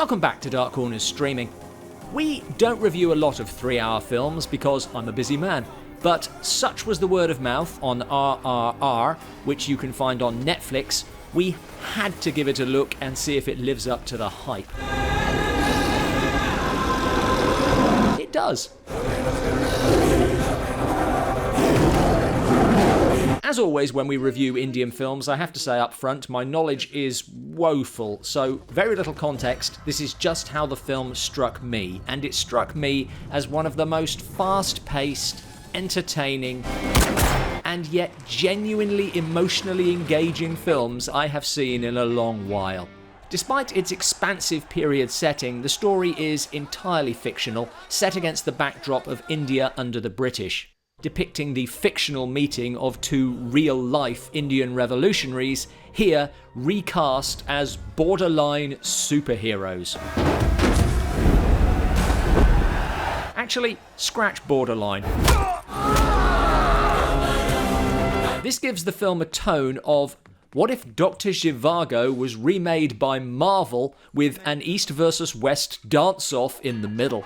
Welcome back to Dark Corners Streaming. We don't review a lot of 3-hour films because I'm a busy man, but such was the word of mouth on RRR, which you can find on Netflix, we had to give it a look and see if it lives up to the hype. It does. As always, when we review Indian films, I have to say up front, my knowledge is woeful, so very little context. This is just how the film struck me, and it struck me as one of the most fast-paced, entertaining, and yet genuinely emotionally engaging films I have seen in a long while. Despite its expansive period setting, the story is entirely fictional, set against the backdrop of India under the British, depicting the fictional meeting of two real-life Indian revolutionaries, here recast as borderline superheroes. Actually, scratch borderline. This gives the film a tone of, what if Dr. Zhivago was remade by Marvel with an East versus West dance-off in the middle?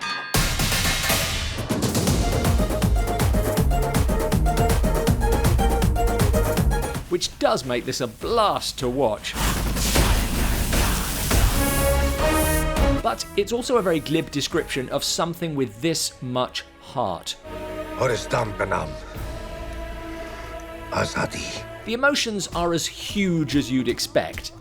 Which does make this a blast to watch. But it's also a very glib description of something with this much heart. The emotions are as huge as you'd expect.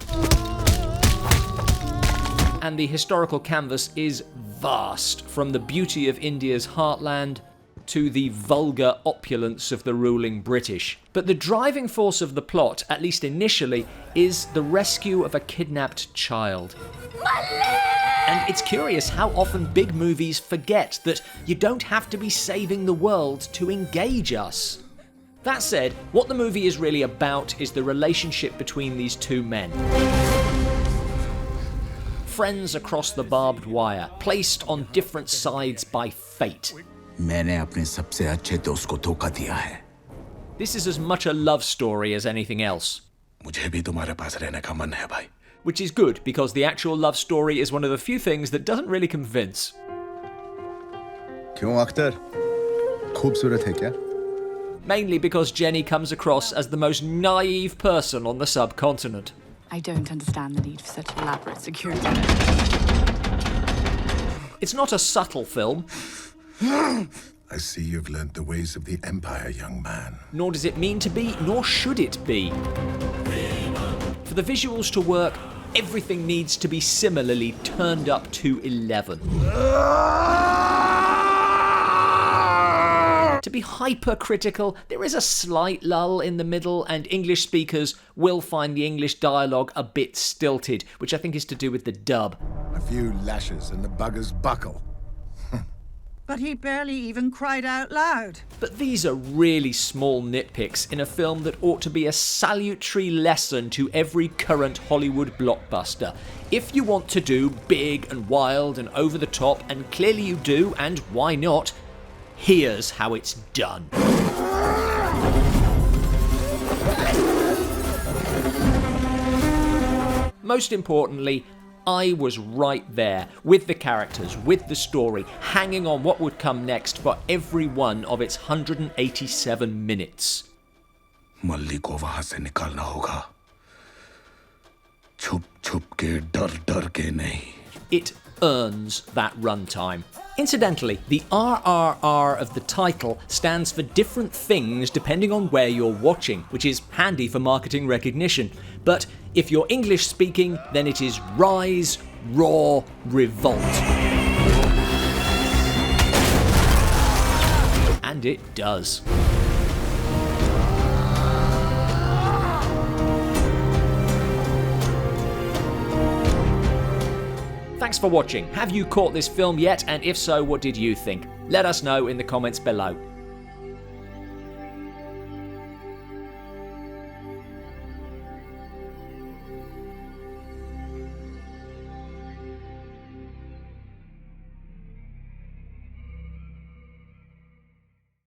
And the historical canvas is vast, from the beauty of India's heartland to the vulgar opulence of the ruling British. But the driving force of the plot, at least initially, is the rescue of a kidnapped child. And it's curious how often big movies forget that you don't have to be saving the world to engage us. That said, what the movie is really about is the relationship between these two men. Friends across the barbed wire, placed on different sides by fate. This is as much a love story as anything else. Which is good, because the actual love story is one of the few things that doesn't really convince. Mainly because Jenny comes across as the most naive person on the subcontinent. I don't understand the need for such elaborate security. It's not a subtle film. I see you've learnt the ways of the Empire, young man. Nor does it mean to be, nor should it be. For the visuals to work, everything needs to be similarly turned up to 11. To be hypercritical, there is a slight lull in the middle, and English speakers will find the English dialogue a bit stilted, which I think is to do with the dub. A few lashes and the buggers buckle. But he barely even cried out loud. But these are really small nitpicks in a film that ought to be a salutary lesson to every current Hollywood blockbuster. If you want to do big and wild and over the top, and clearly you do, and why not, here's how it's done. Most importantly, I was right there, with the characters, with the story, hanging on what would come next for every one of its 187 minutes. मल्ली को वहां से निकालना होगा. छुप के डर के नहीं. It earns that runtime. Incidentally, the RRR of the title stands for different things depending on where you're watching, which is handy for marketing recognition. But if you're English speaking, then it is Rise, Roar, Revolt. And it does. Thanks for watching. Have you caught this film yet? And if so, what did you think? Let us know in the comments below.